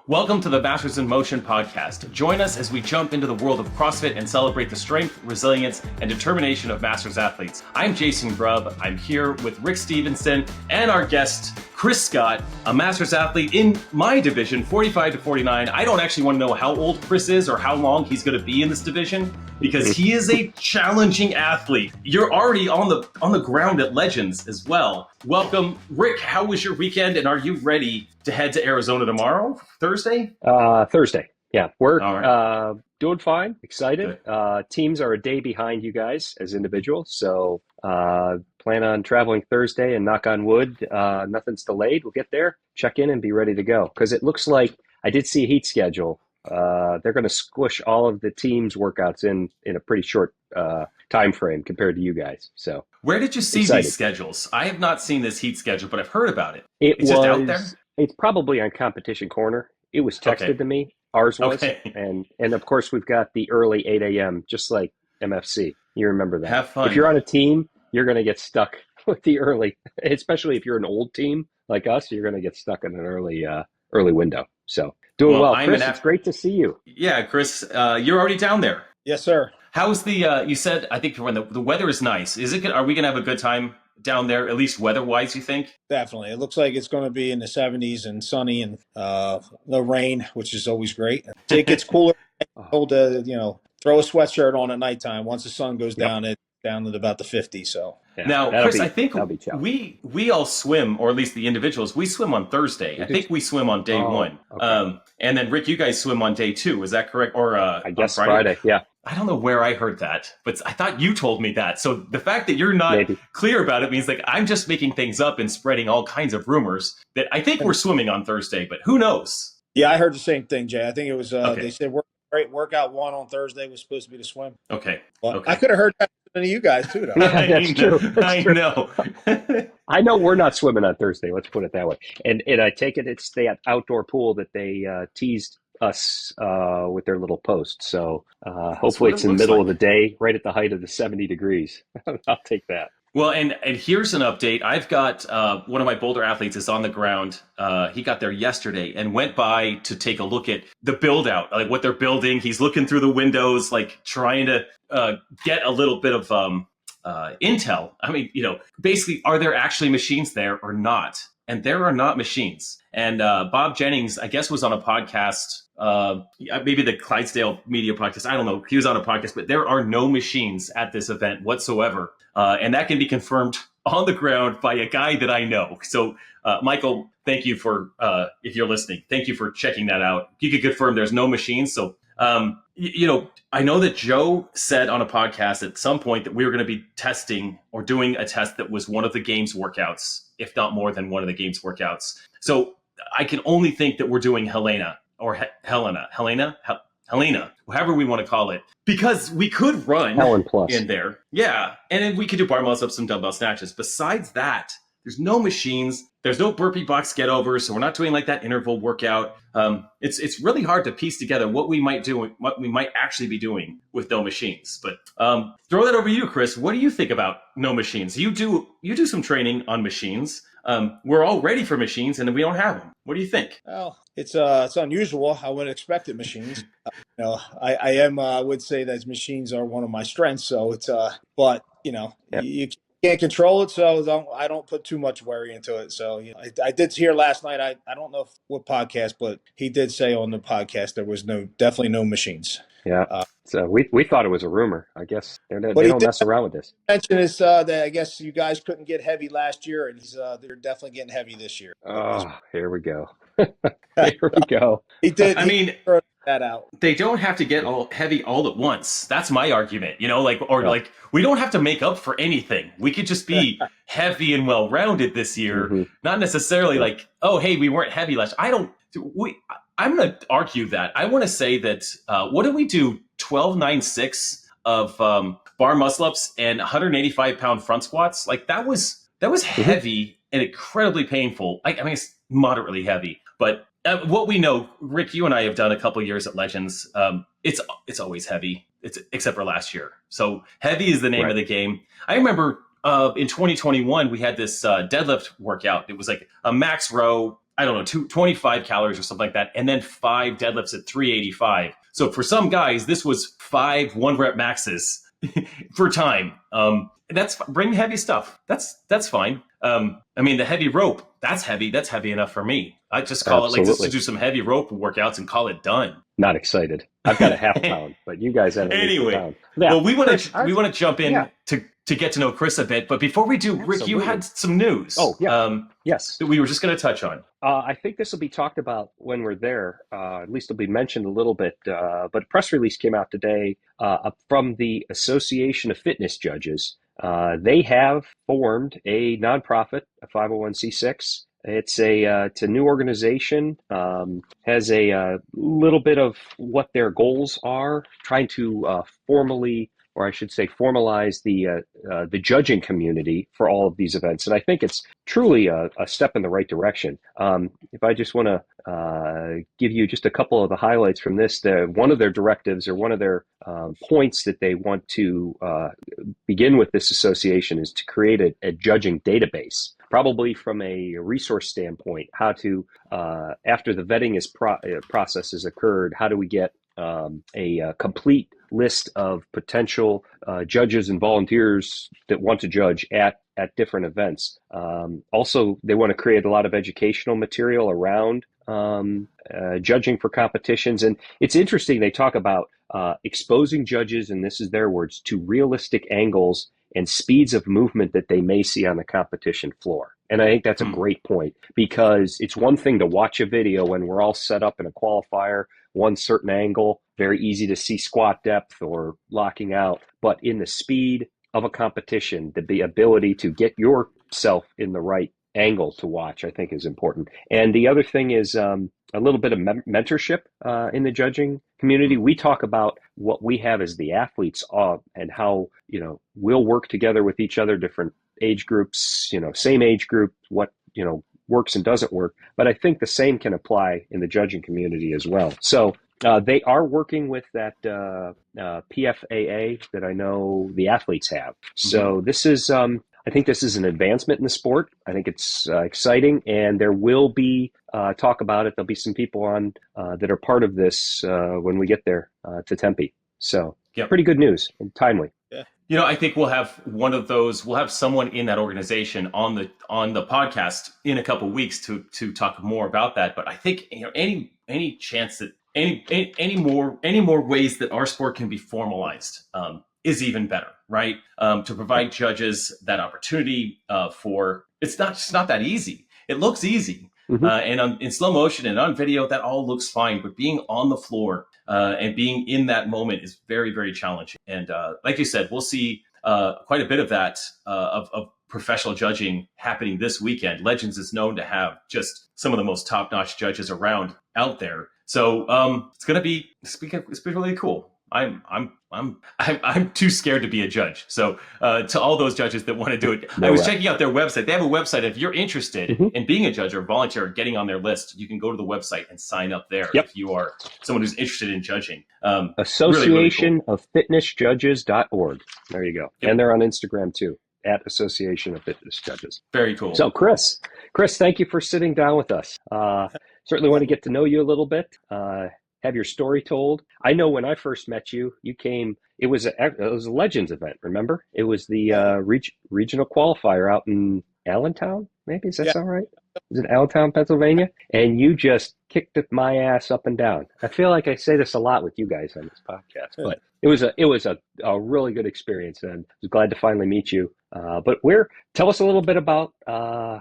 Welcome to the Masters in Motion podcast. Join us as we jump into the world of CrossFit and celebrate the strength, resilience, and determination of Masters athletes. I'm Jason Grubb. I'm here with Rick Stevenson and our guest, Chris Scott, a Masters athlete in my division, 45 to 49. I don't actually want to know how old Chris is or how long he's going to be in this division because he is a challenging athlete. You're already on the ground at Legends as well. Welcome. Rick, how was your weekend, and are you ready to head to Arizona tomorrow, Thursday? Thursday. Yeah, we're right. doing fine, excited. Teams are a day behind you guys as individuals, so plan on traveling Thursday, and knock on wood, nothing's delayed. We'll get there, check in, and be ready to go. Because it looks like, I did see a heat schedule. They're going to squish all of the teams' workouts in a pretty short time frame compared to you guys. So, where did you see excited. These schedules? I have not seen this heat schedule, but I've heard about it. It's just out there? It's probably on Competition Corner. It was texted to me. Ours was. And of course, we've got the early 8 a.m., just like MFC. You remember that. Have fun. If you're on a team, you're going to get stuck with the early, especially if you're an old team like us, you're going to get stuck in an early window. So doing well. Chris, it's great to see you. Yeah, Chris, you're already down there. Yes, sir. How's the, you said, I think when the weather is nice. Are we going to have a good time down there, at least weather-wise, you think? Definitely. It looks like it's going to be in the 70s and sunny and no rain, which is always great. It gets cooler. Able to, throw a sweatshirt on at nighttime. Once the sun goes down, it's down at about the 50s. So yeah, now, Chris, I think we all swim, or at least the individuals, we swim on Thursday. I think we swim on day one. Okay. And then, Rick, you guys swim on day two. Is that correct? Or I guess Friday. Yeah. I don't know where I heard that, but I thought you told me that. So the fact that you're not clear about it means like I'm just making things up and spreading all kinds of rumors that I think we're swimming on Thursday, but who knows? Yeah, I heard the same thing, Jay. I think it was, they said workout one on Thursday was supposed to be the swim. Okay. Well, I could have heard that from you guys too, though. That's true. I know. I know we're not swimming on Thursday. Let's put it that way. And I take it it's the outdoor pool that they teased us with their little post. So hopefully it's in the middle of the day, right at the height of the 70 degrees. I'll take that. Well, and here's an update. I've got one of my Boulder athletes is on the ground. He got there yesterday and went by to take a look at the build out, like what they're building. He's looking through the windows, like trying to get a little bit of intel. I mean, basically, are there actually machines there or not? And there are not machines. And Bob Jennings, I guess, was on a podcast, maybe the Clydesdale Media podcast. I don't know. He was on a podcast, but there are no machines at this event whatsoever. And that can be confirmed on the ground by a guy that I know. So, Michael, thank you for, if you're listening, thank you for checking that out. You can confirm there's no machines. So, I know that Joe said on a podcast at some point that we were going to be testing or doing a test that was one of the games workouts, if not more than one of the games workouts. So I can only think that we're doing Helena, however we want to call it, because we could run in there. Yeah. And then we could do bar muscle-ups and dumbbell snatches. Besides that, there's no machines. There's no burpee box get over. So we're not doing like that interval workout. It's really hard to piece together what we might do, what we might actually be doing with no machines. But throw that over to you, Chris. What do you think about no machines? You do some training on machines. We're all ready for machines and we don't have them. What do you think? Well, it's unusual. I wouldn't expect it machines. I would say that machines are one of my strengths. So it's, you can't control it. So I don't put too much worry into it. So I did hear last night, I don't know what podcast, but he did say on the podcast, there was definitely no machines. Yeah. So we thought it was a rumor. I guess they don't mess around with this. Mention is that I guess you guys couldn't get heavy last year, and they're definitely getting heavy this year. Oh, here we go. Here we go. He did. Throw that out. They don't have to get all heavy all at once. That's my argument. Like we don't have to make up for anything. We could just be heavy and well-rounded this year. Mm-hmm. Not necessarily like, oh, hey, we weren't heavy last. I'm going to argue that. I want to say that, what did we do? 12.96 of bar muscle-ups and 185-pound front squats. Like that was heavy and incredibly painful. I mean, it's moderately heavy, but what we know, Rick, you and I have done a couple of years at Legends. It's always heavy. Except for last year. So heavy is the name of the game. I remember in 2021, we had this deadlift workout. It was like a max row, I don't know, 25 calories or something like that, and then 5 deadlifts at 385. So for some guys, this was 5 1-rep maxes for time. That's bring heavy stuff. That's fine. I mean, the heavy rope, that's heavy. That's heavy enough for me. I just call it like just to do some heavy rope workouts and call it done. Not excited. I've got a half pound, but you guys have a anyway. Pound. Yeah. Well, we want to jump in yeah. to get to know Chris a bit, but before we do, Absolutely. Rick, you had some news. Oh, yeah. Yes. That we were just going to touch on. I think this will be talked about when we're there. At least it'll be mentioned a little bit. But a press release came out today from the Association of Fitness Judges. They have formed a nonprofit, a 501c6. It's a new organization, has a little bit of what their goals are, trying to formally, or I should say formalize the judging community for all of these events. And I think it's truly a step in the right direction. If I just want to give you just a couple of the highlights from this, one of their directives or one of their points that they want to begin with this association is to create a judging database, probably from a resource standpoint, how to, after the vetting process has occurred, how do we get a complete list of potential judges and volunteers that want to judge at different events. Also, they want to create a lot of educational material around judging for competitions. And it's interesting, they talk about exposing judges, and this is their words, to realistic angles and speeds of movement that they may see on the competition floor. And I think that's a great point, because it's one thing to watch a video when we're all set up in a qualifier, one certain angle, very easy to see squat depth or locking out. But in the speed of a competition, the ability to get yourself in the right angle to watch, I think is important. And the other thing is a little bit of mentorship in the judging community. We talk about what we have as the athletes and how, we'll work together with each other, different age groups, same age group, what, works and doesn't work. But I think the same can apply in the judging community as well. So they are working with that PFAA that I know the athletes have. So this is, I think this is an advancement in the sport. I think it's exciting, and there will be talk about it. There'll be some people on that are part of this when we get there to Tempe. So pretty good news and timely. Yeah. I think we'll have one of those. We'll have someone in that organization on the podcast in a couple of weeks to talk more about that. But I think any chance that any more ways that our sport can be formalized is even better, right? To provide judges that opportunity for it's not that easy. It looks easy, and in slow motion and on video, that all looks fine. But being on the floor and being in that moment is very, very challenging. And like you said, we'll see quite a bit of that of professional judging happening this weekend. Legends is known to have just some of the most top-notch judges around out there. So it's going to be really cool. I'm too scared to be a judge. So to all those judges that want to do it, I was checking out their website. They have a website. If you're interested in being a judge or volunteer or getting on their list, you can go to the website and sign up there if you are someone who's interested in judging. Association really cool. of Fitnessjudges.org. There you go. And they're on Instagram too, at Association of Fitness Judges. Very cool. So Chris, thank you for sitting down with us. Certainly want to get to know you a little bit. Have your story told. I know when I first met you, you came. It was a Legends event. Remember? It was the regional qualifier out in Allentown. Maybe is that sound right? Is it Allentown, Pennsylvania? And you just kicked my ass up and down. I feel like I say this a lot with you guys on this podcast, but it was a really good experience, and I was glad to finally meet you. But tell us a little bit about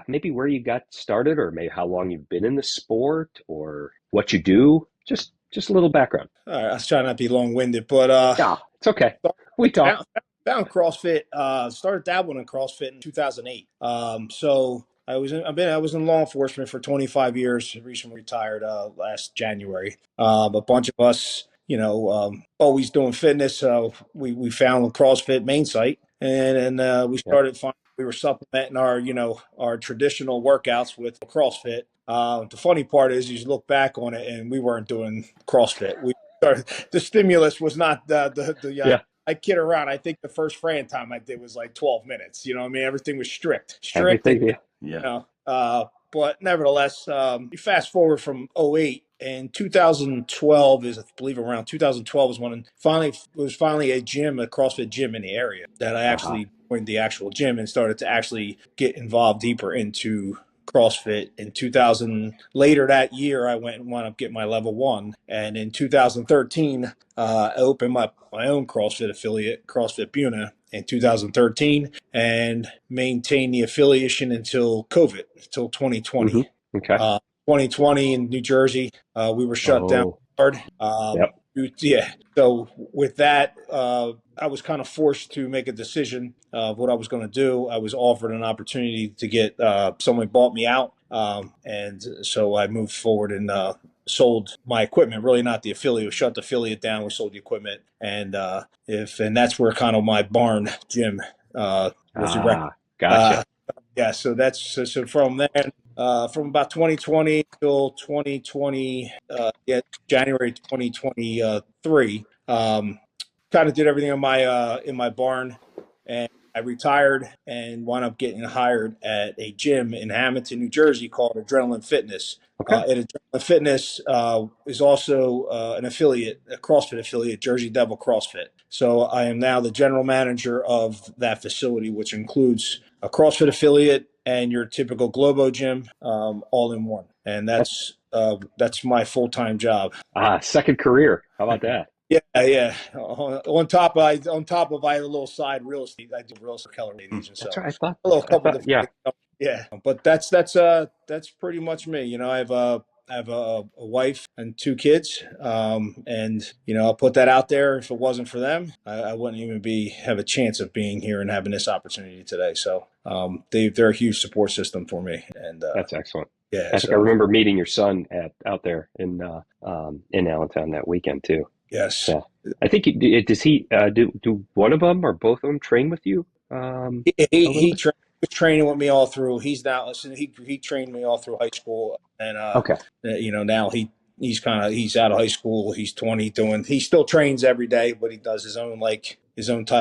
maybe where you got started, or maybe how long you've been in the sport, or what you do. Just a little background. All right, I was trying not to be long-winded, but it's okay. We talk. Found CrossFit. Started dabbling in CrossFit in 2008. So I was in law enforcement for 25 years. Recently retired last January. A bunch of us, always doing fitness. So we found the CrossFit main site, and we started finding we were supplementing our traditional workouts with CrossFit. The funny part is you look back on it, and we weren't doing CrossFit. The stimulus was not I kid around. I think the first Fran time I did was like 12 minutes. Everything was strict. Everything, but nevertheless, you fast forward from '08. And 2012 is, I believe, around 2012 is when finally a gym, a CrossFit gym in the area that I Uh-huh. actually joined the actual gym and started to actually get involved deeper into CrossFit. In 2000, later that year, I went and wound up getting my level one. And in 2013, I opened my own CrossFit affiliate, CrossFit Buna, in 2013, and maintained the affiliation until COVID, until 2020. Okay. 2020 in New Jersey, we were shut down Oh, hard. yep. Yeah. So with that, I was kind of forced to make a decision of what I was going to do. I was offered an opportunity to get someone bought me out, and so I moved forward and sold my equipment. Really, not the affiliate. We shut the affiliate down. We sold the equipment, and and that's where kind of my barn gym was erected. Gotcha. Yeah, so that's so from then, from about 2020 till 2020, yeah, January 2023, kind of did everything in my barn, and I retired and wound up getting hired at a gym in Hamilton, New Jersey called Adrenaline Fitness. Okay. And Adrenaline Fitness is also an affiliate, a CrossFit affiliate, Jersey Devil CrossFit. So I am now the general manager of that facility, which includes a CrossFit affiliate and your typical Globo gym, all in one. And that's my full time job. Second career. How about that? Yeah, yeah. On top of I have a little side real estate. I do real estate Keller agent, That's so right. a little I couple thought, different yeah. things. Yeah, but that's pretty much me. You know, I have a wife and two kids, and you know, I'll put that out there. If it wasn't for them, I wouldn't even have a chance of being here and having this opportunity today. So they're a huge support system for me, and That's excellent. yeah. I think I So remember meeting your son out there in Allentown that weekend too. yes. Yeah. I think does he do one of them or both of them train with you a little bit? Was training with me all through. He's now listen. He trained me all through high school, and Okay. you know, now he's out of high school. He's 20, he still trains every day, but he does his own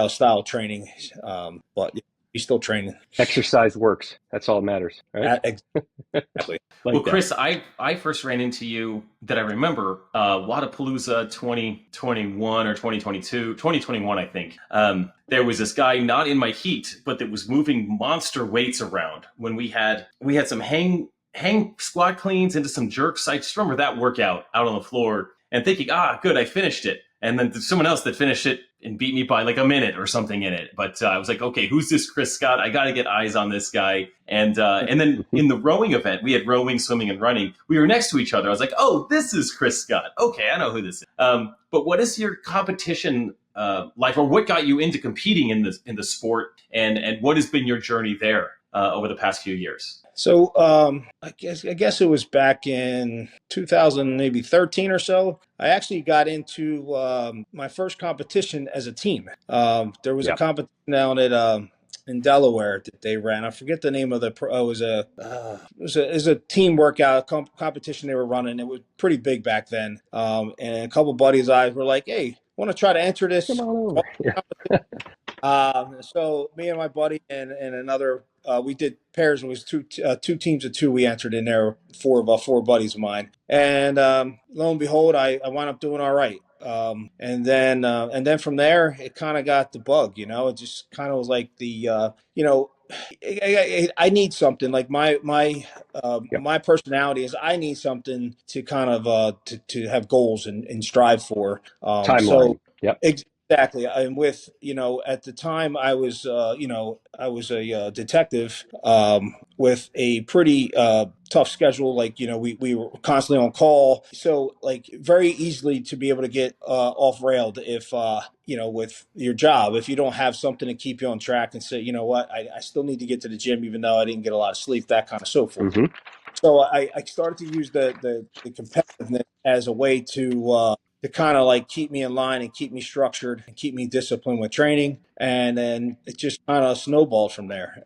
style training. But he's still training. Exercise works. That's all that matters, right? Exactly. Like Well, that. Chris, I first ran into you that I remember Wadapalooza 2021 or 2022, 2021, I think. There was this guy not in my heat, but that was moving monster weights around when we had some hang squat cleans into some jerks. I just remember that workout out on the floor and thinking, good, I finished it. And then there's someone else that finished it and beat me by like a minute or something in it. But I was like, okay, who's this Chris Scott? I got to get eyes on this guy. And then in the rowing event, we had rowing, swimming, and running. We were next to each other. I was like, oh, this is Chris Scott. Okay, I know who this is. But what is your competition life, or what got you into competing in the sport, and what has been your journey there over the past few years? So I guess it was back in 2000, maybe 13 or so. I actually got into my first competition as a team. There was a Yeah. competition down at in Delaware that they ran. I forget the name of the. It was a team workout competition they were running. It was pretty big back then. And a couple buddies of ours were like, "Hey, want to try to enter Come this?" on over. Yeah. So me and my buddy and another, we did pairs. It was two teams of two. We entered in there, four buddies of mine, and lo and behold, I wound up doing all right. And then from there, it kind of got the bug. You know, it just kind of was like you know. I need something like Yep. my personality is I need something to kind of to have goals and strive for. So Timeline. Yep. exactly. And with, you know, at the time I was, I was a detective with a pretty tough schedule. Like, you know, we were constantly on call. So like very easily to be able to get off railed if, you know, with your job, if you don't have something to keep you on track and say, you know what, I still need to get to the gym, even though I didn't get a lot of sleep, that kind of so forth. Mm-hmm. So I started to use the competitiveness as a way to kind of like keep me in line and keep me structured and keep me disciplined with training. And then it just kind of snowballed from there.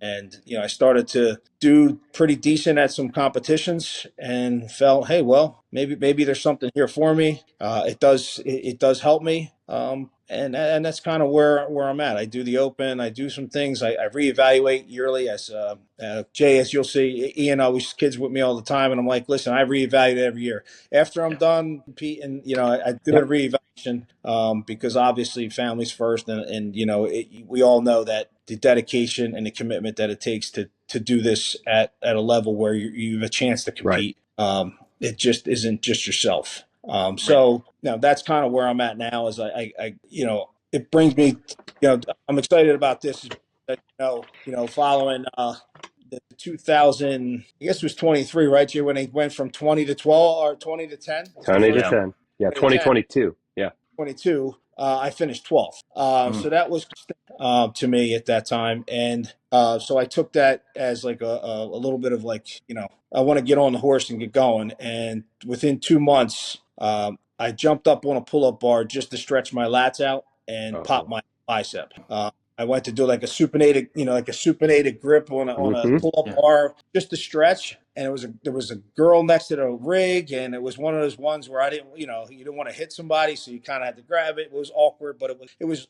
And you know, I started to do pretty decent at some competitions and felt, hey, well, maybe there's something here for me. It does help me. And that's kind of where I'm at. I do the open. I do some things. I reevaluate yearly. As Jay, as you'll see, Ian always kids with me all the time, and I'm like, listen, I reevaluate every year. After I'm done competing, I do a reevaluation because obviously family's first, and we all know that the dedication and the commitment that it takes to do this at a level where you have a chance to compete. Right. It just isn't just yourself. So now that's kind of where I'm at now. Is it brings me, I'm excited about this. Following the 2000, I guess it was 23, right? Jay, when they went from 20 to 12 or 20 to 10. 20 to 10. Yeah, 2022. Yeah. 22. I finished 12th. So that was to me at that time. And so I took that as like a little bit of like, I want to get on the horse and get going. And within 2 months, I jumped up on a pull-up bar just to stretch my lats out and pop my bicep. I went to do like a supinated grip on a pull-up bar just to stretch. And there was a girl next to the rig, and it was one of those ones where I didn't, you didn't want to hit somebody, so you kind of had to grab it. It was awkward, but it was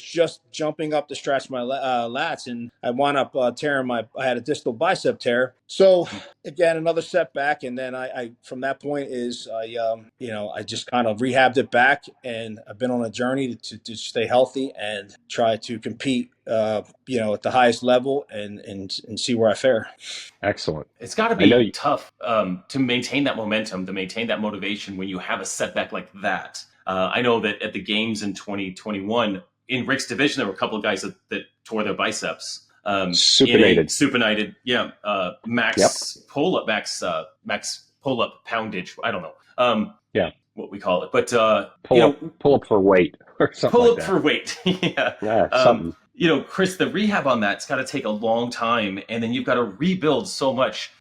just jumping up to stretch my lats, and I wound up tearing I had a distal bicep tear. So again, another setback, and then I from that point I just kind of rehabbed it back, and I've been on a journey to stay healthy and try to compete at the highest level and see where I fare. Excellent. It's got to be tough to maintain that momentum, to maintain that motivation when you have a setback like that. I know that at the games in 2021, in Rick's division, there were a couple of guys that tore their biceps. Supinated. Yeah. Max pull-up, max pull-up poundage. I don't know. What we call it. But pull up for weight or something pull like up that. For weight. Yeah. Something. Chris, the rehab on that's got to take a long time, and then you've got to rebuild so much.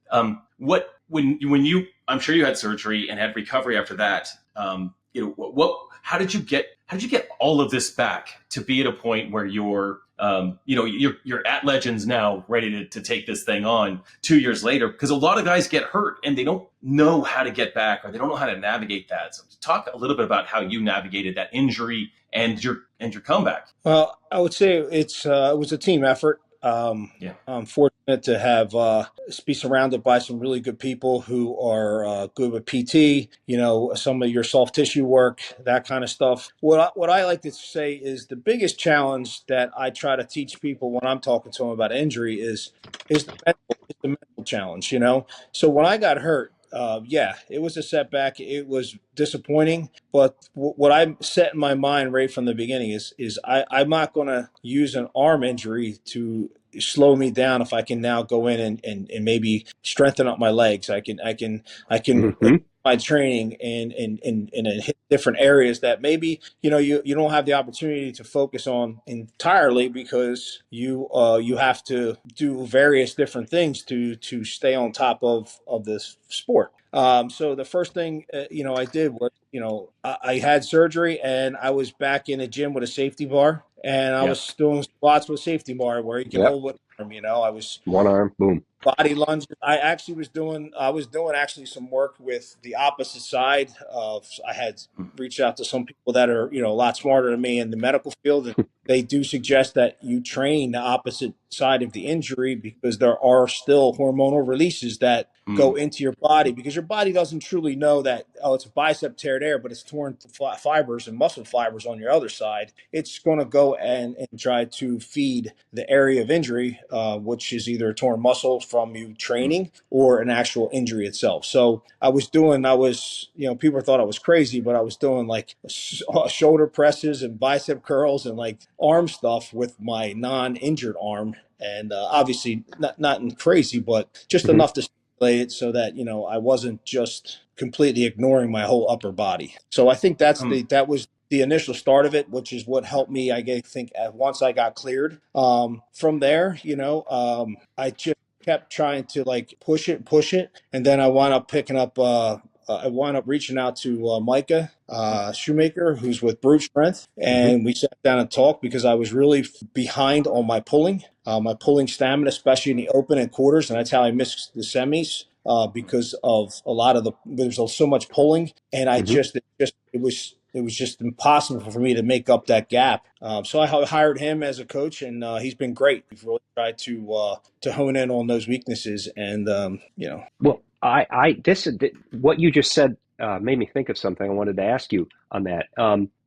When you, I'm sure you had surgery and had recovery after that. How did you get all of this back to be at a point where you're at Legends now, ready to take this thing on 2 years later? Because a lot of guys get hurt and they don't know how to get back, or they don't know how to navigate that. So talk a little bit about how you navigated that injury and your comeback. Well, I would say it was a team effort. I'm fortunate to have be surrounded by some really good people who are good with PT, some of your soft tissue work, that kind of stuff. What I like to say is the biggest challenge that I try to teach people when I'm talking to them about injury is the mental challenge, So when I got hurt, it was a setback. It was disappointing, but what I set in my mind right from the beginning is I'm not going to use an arm injury to slow me down if I can now go in and maybe strengthen up my legs. I can my training and hit different areas that maybe you don't have the opportunity to focus on entirely because you have to do various different things to stay on top of this sport. So the first thing I did was I had surgery and I was back in the gym with a safety bar, and I was doing squats with a safety bar where you can hold one arm. I was one arm, boom. Body lunges. I was doing actually some work with the opposite side of. I had reached out to some people that are a lot smarter than me in the medical field, and they do suggest that you train the opposite side of the injury because there are still hormonal releases that go into your body, because your body doesn't truly know that, it's a bicep tear there, but it's torn fibers and muscle fibers on your other side. It's going to go and try to feed the area of injury, which is either a torn muscle from you training or an actual injury itself. So people thought I was crazy, but I was doing like shoulder presses and bicep curls and like arm stuff with my non-injured arm. And obviously not crazy, but just enough to stimulate it so that, I wasn't just completely ignoring my whole upper body. So I think that was the initial start of it, which is what helped me, I think, once I got cleared. From there, I just kept trying to like push it. And then I wound up picking up, I wound up reaching out to Micah Shoemaker, who's with Brute Strength. And we sat down and talked because I was really behind on my pulling stamina, especially in the open and quarters. And that's how I missed the semis. Because of a lot of there's so much pulling, and it it was just impossible for me to make up that gap. So I hired him as a coach, and he's been great. We've really tried to hone in on those weaknesses, and Well, what you just said made me think of something I wanted to ask you on that.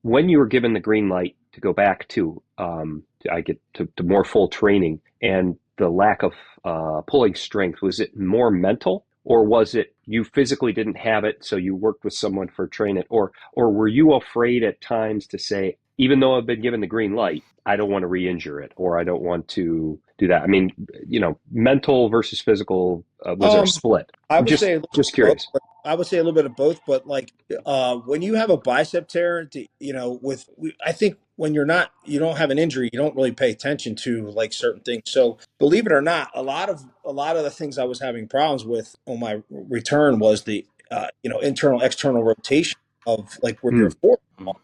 When you were given the green light to go back to more full training and the lack of pulling strength, was it more mental, or was it you physically didn't have it, so you worked with someone for training, or were you afraid at times to say, even though I've been given the green light, I don't want to re-injure it, or I don't want to do that? I mean, mental versus physical, was there a split? I would Just say a little just bit of both, curious. but I would say a little bit of both. But like when you have a bicep tear, I think when you don't have an injury, you don't really pay attention to like certain things. So believe it or not, a lot of the things I was having problems with on my return was the internal external rotation of like where your Hmm. forearm.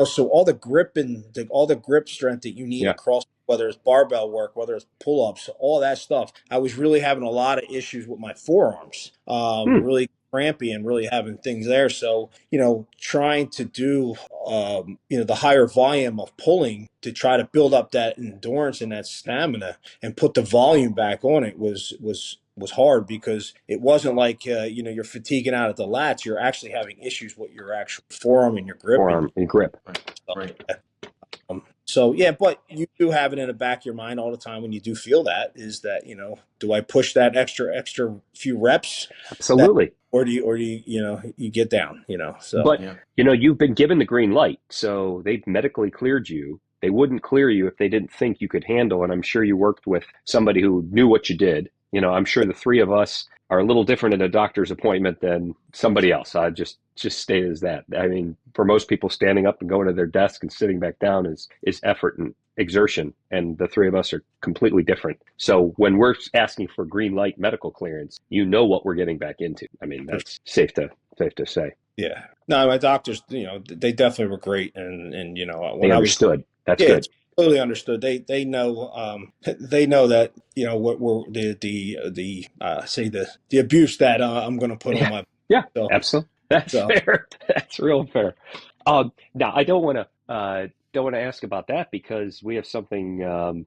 So all the grip and all the grip strength that you need Yeah. across, whether it's barbell work, whether it's pull-ups, all that stuff, I was really having a lot of issues with my forearms, Hmm. really crampy and really having things there. So, trying to do, the higher volume of pulling to try to build up that endurance and that stamina and put the volume back on it was hard, because it wasn't like you're fatiguing out at the lats. You're actually having issues with your actual forearm and your grip and Forearm and grip. stuff Right. like that. So yeah, but you do have it in the back of your mind all the time when you do feel that, is that, do I push that extra few reps, that, Absolutely. or do you get down, so. But Yeah. you've been given the green light, so they've medically cleared you. They wouldn't clear you if they didn't think you could handle, and I'm sure you worked with somebody who knew what you did. I'm sure the three of us are a little different at a doctor's appointment than somebody else. I just state it as that. I mean, for most people, standing up and going to their desk and sitting back down is effort and exertion, and the three of us are completely different. So when we're asking for green light medical clearance, you know what we're getting back into. I mean, that's safe to say. Yeah. No, my doctors, they definitely were great. And They when I was, understood. That's yeah, good. it's totally understood. They know, they know that, what we're the abuse that I'm going to put on Yeah, my, yeah, so, absolutely. That's so, fair. That's real fair. Now I don't want to ask about that, because we have something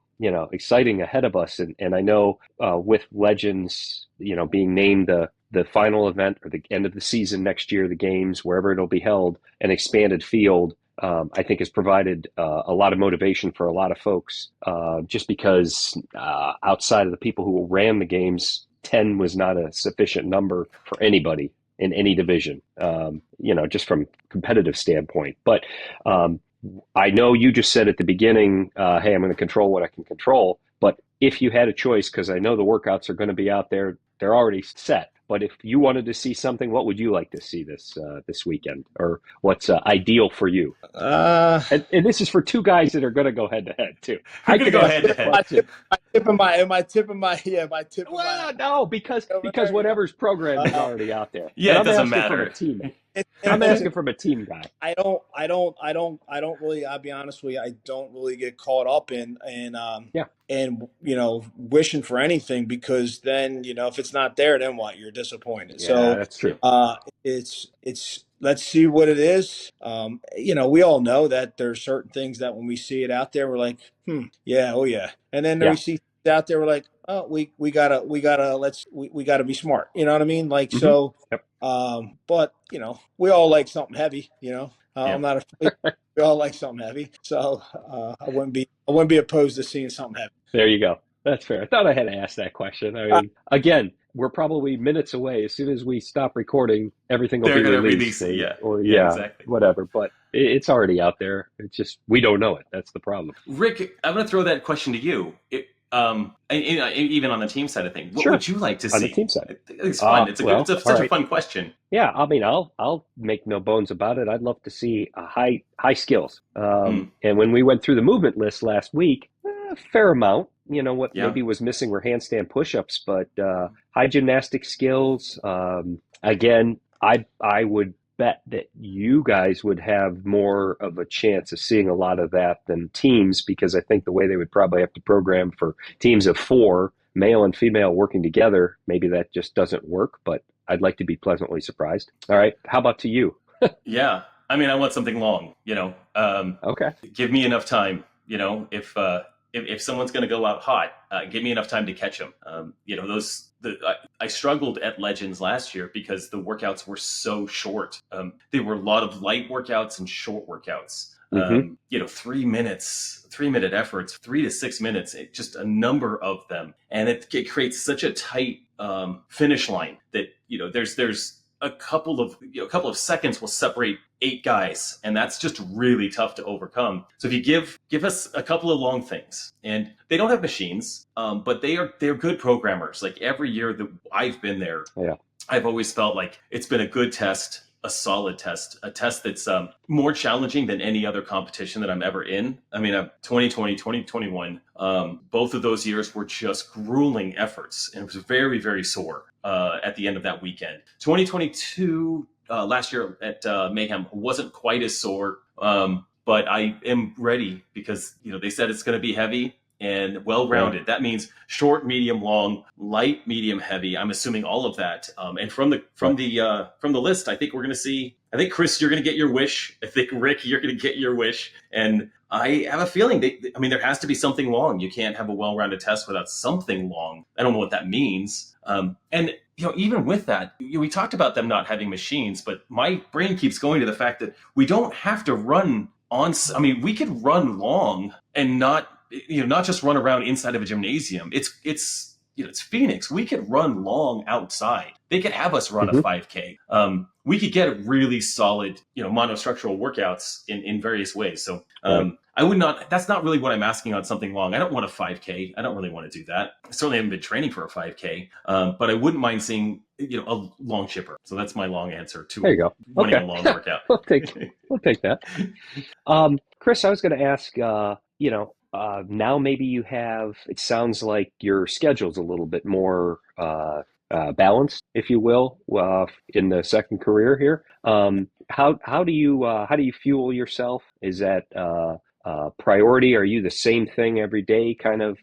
exciting ahead of us, and I know with Legends, being named the final event or the end of the season next year, the games wherever it'll be held, an expanded field. I think has provided a lot of motivation for a lot of folks, just because outside of the people who ran the games, 10 was not a sufficient number for anybody in any division, just from competitive standpoint. But I know you just said at the beginning, hey, I'm going to control what I can control. But if you had a choice, because I know the workouts are going to be out there, they're already set. But if you wanted to see something, what would you like to see this weekend, or what's ideal for you? uh, And this is for two guys that are going to go head to head too. We're I gonna could go ask head to this head. question. am I tipping my Well, no, because over there, whatever's programmed is Uh, already out there, Yeah, and it I'm doesn't asking from a matter. team. I'm it's asking from a team guy. I don't really, I'll be honest with you, I don't really get caught up Yeah, and wishing for anything, because then, if it's not there, then what? You're disappointed. yeah, So that's true. it's let's see what it is. We all know that there's certain things that when we see it out there, we're like, yeah, oh yeah. And then we Yeah. see out there, we're like, oh, we gotta be smart. You know what I mean? Like, Hmm. so, Yep. but we all like something heavy. I'm Yeah. not afraid. We all like something heavy, so I wouldn't be opposed to seeing something heavy. There you go. That's fair. I thought I had to ask that question. I Uh, mean, again, we're probably minutes away. As soon as we stop recording, everything will They're be gonna released, release it. Yeah. or Yeah. yeah, Exactly. whatever. But it's already out there. It's just we don't know it. That's the problem. Rick, I'm gonna throw that question to you. Even on the team side of things, what Sure. would you like to On the see? team side. It's fun. It's Well, all such a right. fun question. Yeah, I mean, I'll make no bones about it. I'd love to see high skills. Mm, And when we went through the movement list last week, a fair amount. What yeah. maybe was missing were handstand push-ups, but high gymnastic skills. Again, I would bet that you guys would have more of a chance of seeing a lot of that than teams, because I think the way they would probably have to program for teams of four, male and female working together, maybe that just doesn't work. But I'd like to be pleasantly surprised. All right. How about to you? Yeah. I mean, I want something long, Okay. give me enough time, if someone's going to go out hot, give me enough time to catch them. I struggled at Legends last year because the workouts were so short. There were a lot of light workouts and short workouts. 3 minute efforts, 3 to 6 minutes, just a number of them. And it creates such a tight finish line that, there's a couple of seconds will separate 8 guys, and that's just really tough to overcome. So if you give us a couple of long things, and they don't have machines, but they're good programmers. Like every year that I've been there, I've always felt like it's been a good test, a solid test, a test that's more challenging than any other competition that I'm ever in. I mean, 2020, 2021, both of those years were just grueling efforts, and it was very, very sore at the end of that weekend. 2022, last year at Mayhem, wasn't quite as sore, but I am ready because, they said it's going to be heavy and well-rounded. That means short, medium, long, light, medium, heavy. I'm assuming all of that. And from the list, I think we're going to see. I think Chris, you're going to get your wish. I think Rick, you're going to get your wish. And I have a feeling there has to be something long. You can't have a well-rounded test without something long. I don't know what that means. And even with that, we talked about them not having machines, but my brain keeps going to the fact that we don't have to run on. I mean, we could run long and not just run around inside of a gymnasium. It's Phoenix. We could run long outside. They could have us run a 5K. We could get really solid, monostructural workouts in various ways. So I would not. That's not really what I'm asking on something long. I don't want a 5K. I don't really want to do that. I certainly haven't been training for a 5K. But I wouldn't mind seeing a long chipper. So that's my long answer to there you go. Winning a long workout. We'll take that. Chris, I was going to ask. Now maybe you have. It sounds like your schedule's a little bit more balanced, if you will, in the second career here. How do you fuel yourself? Is that priority? Are you the same thing every day kind of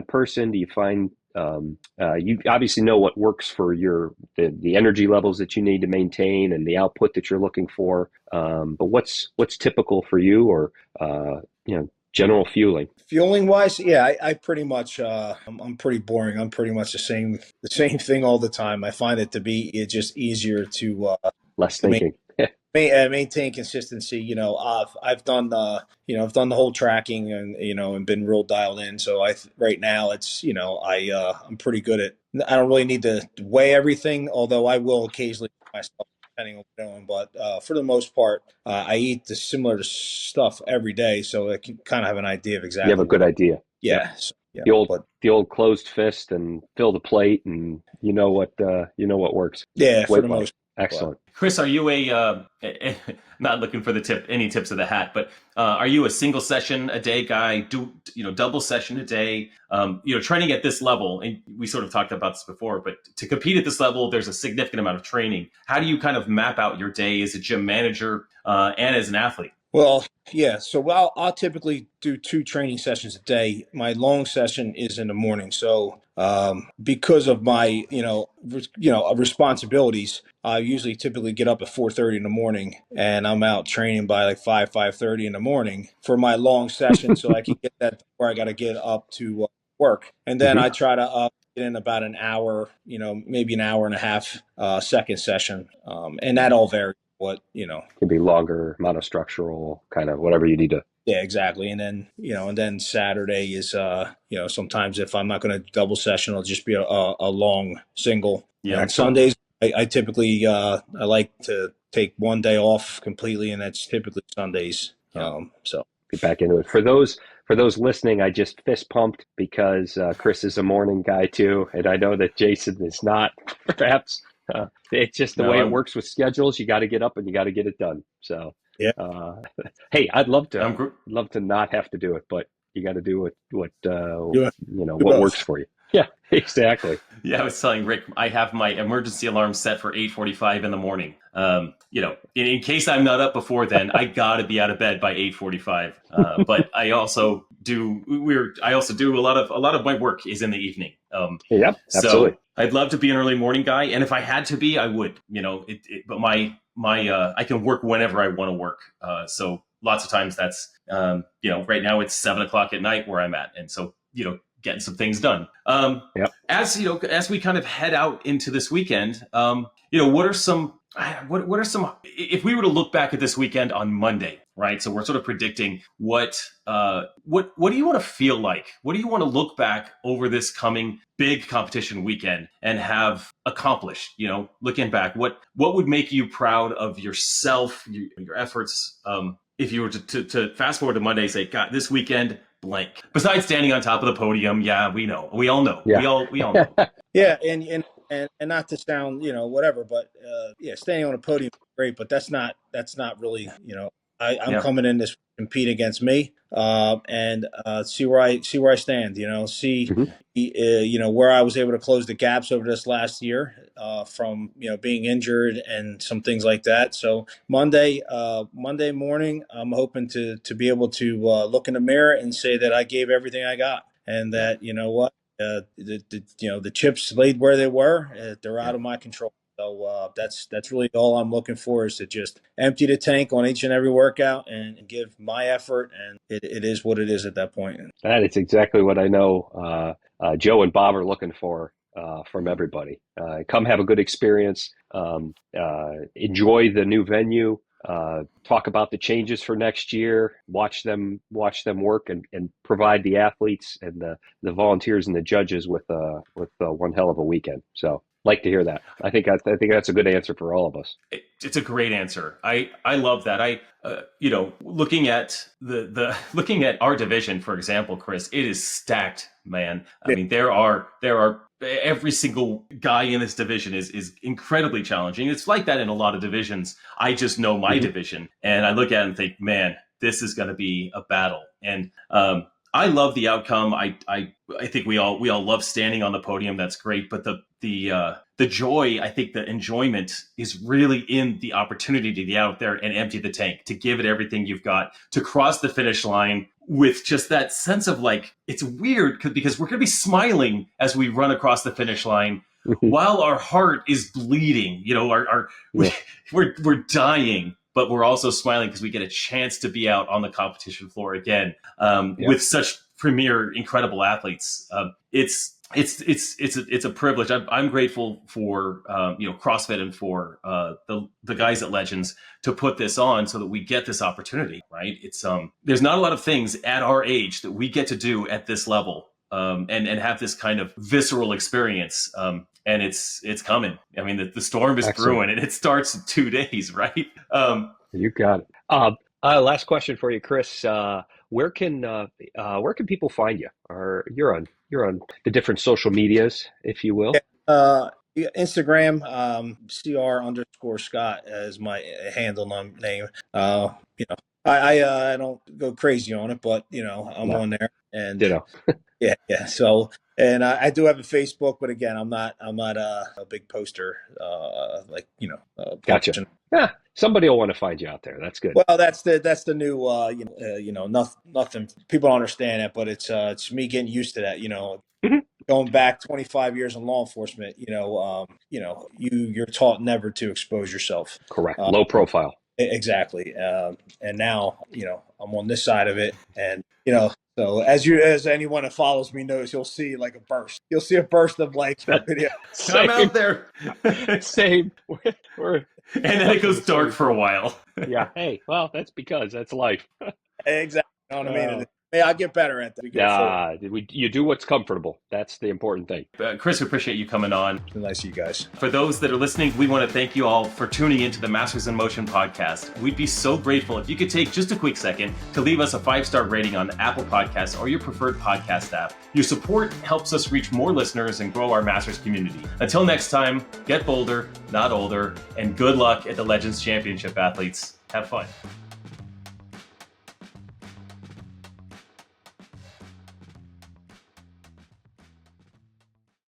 person? Do you find you obviously know what works for the energy levels that you need to maintain and the output that you're looking for? But what's typical for you, or general fueling? Fueling wise, I pretty much I'm pretty boring. I'm pretty much the same thing all the time. I find it to be just easier to less thinking. Maintain consistency. I've done I've done the whole tracking and been real dialed in. So right now it's I'm pretty good at. I don't really need to weigh everything, although I will occasionally myself depending on what I'm doing. But for the most part, I eat the similar stuff every day, so I can kind of have an idea of exactly. You have a good idea. Yeah. So, the old closed fist and fill the plate, and what works. Yeah, for the most. Excellent. Chris, are you not looking for any tips of the hat, but are you a single session a day guy? Double session a day? Training at this level, and we sort of talked about this before, but to compete at this level, there's a significant amount of training. How do you kind of map out your day as a gym manager and as an athlete? Well, yeah. So I'll typically do 2 training sessions a day. My long session is in the morning. So because of my responsibilities, I usually typically get up at 4:30 in the morning, and I'm out training by like 5:30 in the morning for my long session, so I can get that where I got to get up to work, and then I try to get in about an hour, maybe an hour and a half second session, and that all varies. Can be longer, monostructural, kind of whatever you need to. Yeah, exactly. And then Saturday is sometimes if I'm not going to double session, it'll just be a long single. Yeah. And Sundays I typically I like to take one day off completely, and that's typically Sundays. So get back into it. For those listening, I just fist pumped because Chris is a morning guy too, and I know that Jason is not. Perhaps it's just the way it works with schedules. You got to get up and you got to get it done. So yeah. Hey, I'd love to not have to do it, but you got to do what works for you. Yeah, exactly. Yeah, I was telling Rick, I have my emergency alarm set for 8:45 in the morning. In case I'm not up before then, I got to be out of bed by 8:45. But I also do a lot of my work is in the evening. Absolutely. So I'd love to be an early morning guy, and if I had to be, I would. But my I can work whenever I want to work. So lots of times that's, right now it's 7 o'clock at night where I'm at. And so, getting some things done. Yep. As we kind of head out into this weekend, what are some, if we were to look back at this weekend on Monday, right? So we're sort of predicting what do you want to feel like? What do you want to look back over this coming big competition weekend and have accomplished, looking back, what would make you proud of yourself, your efforts? If you were to fast forward to Monday and say, God, this weekend, blank. Besides standing on top of the podium, yeah, we know. We all know. Yeah. We all know. Yeah, and not to sound whatever, but standing on a podium is great, but that's not really I'm coming in to compete against me and see where I stand. See where I was able to close the gaps over this last year from being injured and some things like that. So Monday morning, I'm hoping to be able to look in the mirror and say that I gave everything I got, and that what. The chips laid where they were. They're out of my control. So that's really all I'm looking for, is to just empty the tank on each and every workout and give my effort. And it is what it is at that point. That is exactly what I know Joe and Bob are looking for from everybody. Come have a good experience. Enjoy the new venue. Talk about the changes for next year, watch them work, and provide the athletes and the volunteers and the judges with one hell of a weekend. So like to hear that. I think that's a good answer for all of us. It's a great answer. I love that. Looking at looking at our division, for example, Chris, it is stacked, man. I mean, there are every single guy in this division is incredibly challenging. It's like that in a lot of divisions. I just know my division, and I look at it and think, man, this is going to be a battle. And I love the outcome. I think we all love standing on the podium. That's great. But the joy, I think the enjoyment is really in the opportunity to get out there and empty the tank, to give it everything you've got, to cross the finish line with just that sense of it's weird because we're going to be smiling as we run across the finish line while our heart is bleeding. We're dying, but we're also smiling because we get a chance to be out on the competition floor again with such premier, incredible athletes. It's a privilege. I'm grateful for CrossFit and for the guys at Legends to put this on so that we get this opportunity. Right? It's there's not a lot of things at our age that we get to do at this level and have this kind of visceral experience. And it's coming. I mean, the storm is brewing, and it starts in 2 days. Right? You got it. Last question for you, Chris. Where can people find you? Or you're on the different social medias, if you will. Instagram, CR_Scott as my handle name. I don't go crazy on it, but I'm on there, and ditto. yeah. So, and I do have a Facebook, but again, I'm not a big poster. Gotcha. Yeah, somebody will want to find you out there. That's good. Well, that's the new nothing. People don't understand it, but it's me getting used to that. Going back 25 years in law enforcement, you're taught never to expose yourself. Correct. Low profile. Exactly. And now, I'm on this side of it, and so as anyone that follows me knows, you'll see a burst. You'll see a burst of video. I'm out there. Same. And then it goes dark for a while. Yeah. Hey, well, that's because that's life. Exactly. You know what I mean? I'll get better at that. You do what's comfortable. That's the important thing. Chris, we appreciate you coming on. It's nice of you guys. For those that are listening, we want to thank you all for tuning into the Masters in Motion podcast. We'd be so grateful if you could take just a quick second to leave us a 5-star rating on Apple Podcasts or your preferred podcast app. Your support helps us reach more listeners and grow our Masters community. Until next time, get bolder, not older, and good luck at the Legends Championship, athletes. Have fun.